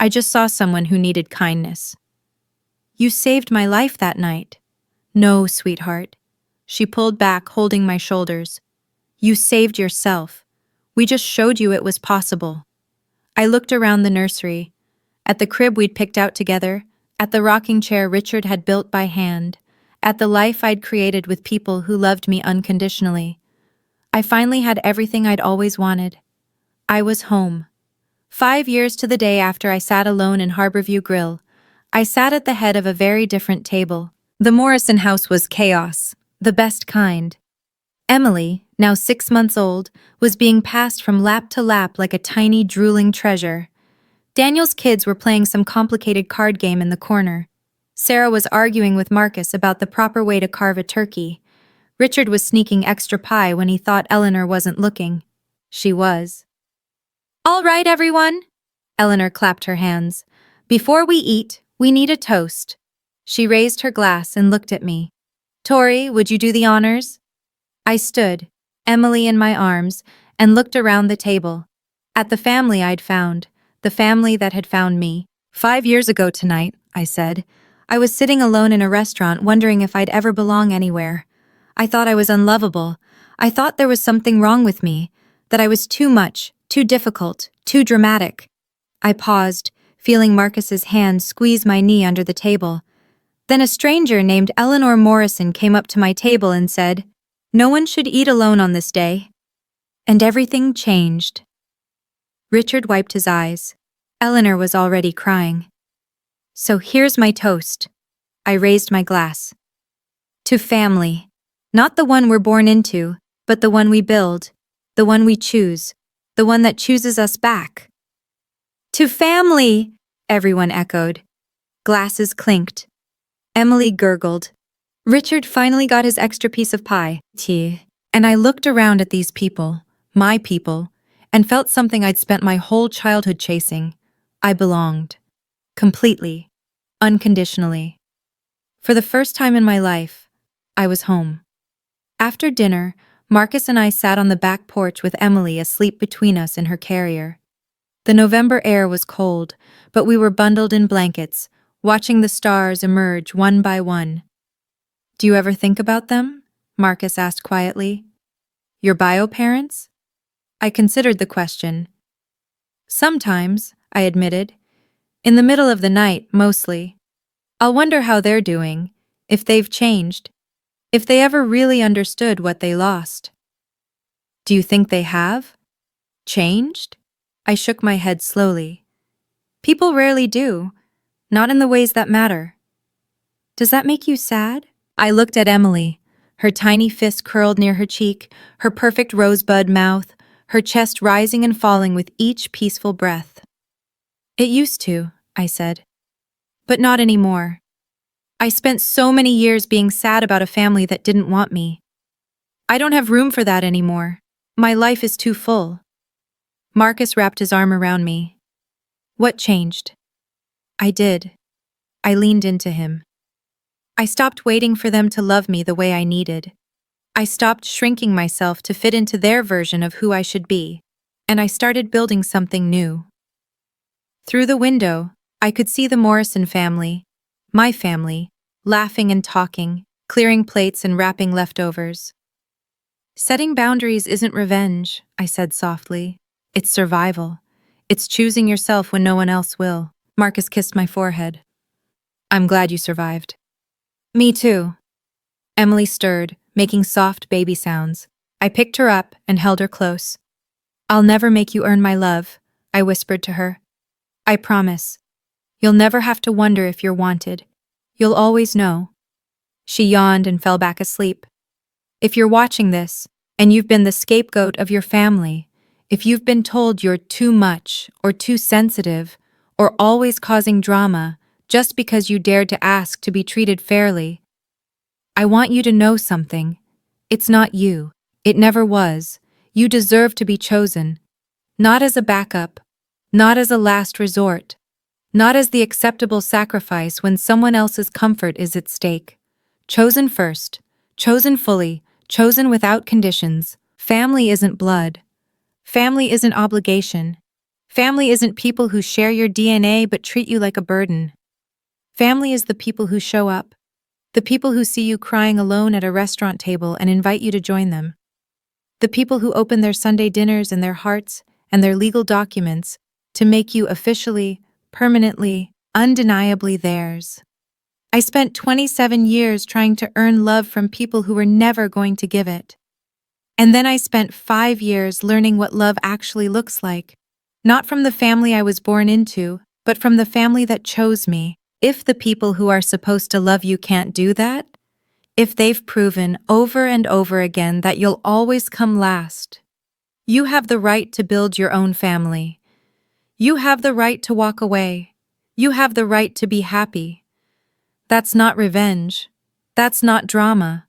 I just saw someone who needed kindness. You saved my life that night. No, sweetheart. She pulled back, holding my shoulders. You saved yourself. We just showed you it was possible. I looked around the nursery, at the crib we'd picked out together, at the rocking chair Richard had built by hand, at the life I'd created with people who loved me unconditionally. I finally had everything I'd always wanted. I was home. 5 years to the day after I sat alone in Harborview Grill, I sat at the head of a very different table. The Morrison house was chaos, the best kind. Emily, now 6 months old, was being passed from lap to lap like a tiny, drooling treasure. Daniel's kids were playing some complicated card game in the corner. Sarah was arguing with Marcus about the proper way to carve a turkey. Richard was sneaking extra pie when he thought Eleanor wasn't looking. She was. All right, everyone. Eleanor clapped her hands. Before we eat, we need a toast. She raised her glass and looked at me. Tori, would you do the honors? I stood, Emily in my arms, and looked around the table. At the family I'd found, the family that had found me. 5 years ago tonight, I said. I was sitting alone in a restaurant wondering if I'd ever belong anywhere. I thought I was unlovable. I thought there was something wrong with me, that I was too much, too difficult, too dramatic. I paused, feeling Marcus's hand squeeze my knee under the table. Then a stranger named Eleanor Morrison came up to my table and said, "No one should eat alone on this day." And everything changed. Richard wiped his eyes. Eleanor was already crying. So here's my toast. I raised my glass. To family. Not the one we're born into, but the one we build, the one we choose, the one that chooses us back. To family, everyone echoed. Glasses clinked. Emily gurgled. Richard finally got his extra piece of pie, tea, and I looked around at these people, my people, and felt something I'd spent my whole childhood chasing. I belonged. Completely. Unconditionally. For the first time in my life, I was home. After dinner, Marcus and I sat on the back porch with Emily asleep between us in her carrier. The November air was cold, but we were bundled in blankets, watching the stars emerge one by one. "Do you ever think about them?" Marcus asked quietly. "Your bio parents?" I considered the question. "Sometimes," I admitted. "In the middle of the night, mostly. I'll wonder how they're doing, if they've changed, if they ever really understood what they lost." "Do you think they have? Changed?" I shook my head slowly. "People rarely do, not in the ways that matter." "Does that make you sad?" I looked at Emily, her tiny fist curled near her cheek, her perfect rosebud mouth, her chest rising and falling with each peaceful breath. "It used to," I said. "But not anymore. I spent so many years being sad about a family that didn't want me. I don't have room for that anymore. My life is too full." Marcus wrapped his arm around me. "What changed?" I did. I leaned into him. I stopped waiting for them to love me the way I needed. I stopped shrinking myself to fit into their version of who I should be, and I started building something new. Through the window, I could see the Morrison family, my family, laughing and talking, clearing plates and wrapping leftovers. "Setting boundaries isn't revenge," I said softly. "It's survival. It's choosing yourself when no one else will." Marcus kissed my forehead. "I'm glad you survived." "Me too." Emily stirred, making soft baby sounds. I picked her up and held her close. "I'll never make you earn my love," I whispered to her. "I promise. You'll never have to wonder if you're wanted. You'll always know." She yawned and fell back asleep. If you're watching this, and you've been the scapegoat of your family, if you've been told you're too much or too sensitive or always causing drama just because you dared to ask to be treated fairly, I want you to know something. It's not you. It never was. You deserve to be chosen. Not as a backup. Not as a last resort. Not as the acceptable sacrifice when someone else's comfort is at stake. Chosen first. Chosen fully. Chosen without conditions. Family isn't blood. Family isn't obligation. Family isn't people who share your DNA but treat you like a burden. Family is the people who show up. The people who see you crying alone at a restaurant table and invite you to join them. The people who open their Sunday dinners and their hearts and their legal documents to make you officially, permanently, undeniably theirs. I spent 27 years trying to earn love from people who were never going to give it. And then I spent 5 years learning what love actually looks like. Not from the family I was born into, but from the family that chose me. If the people who are supposed to love you can't do that, if they've proven over and over again that you'll always come last, you have the right to build your own family. You have the right to walk away. You have the right to be happy. That's not revenge. That's not drama.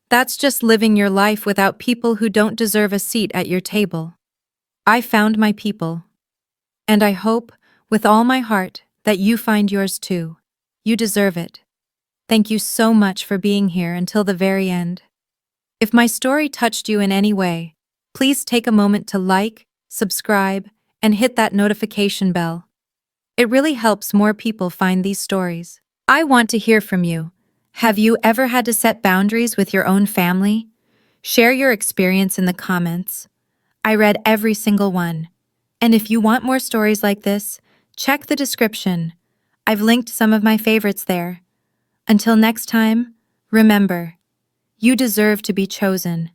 That's just living your life without people who don't deserve a seat at your table. I found my people. And I hope, with all my heart, that you find yours too. You deserve it. Thank you so much for being here until the very end. If my story touched you in any way, please take a moment to like, subscribe, and hit that notification bell. It really helps more people find these stories. I want to hear from you. Have you ever had to set boundaries with your own family? Share your experience in the comments. I read every single one. And if you want more stories like this, check the description. I've linked some of my favorites there. Until next time, remember, you deserve to be chosen.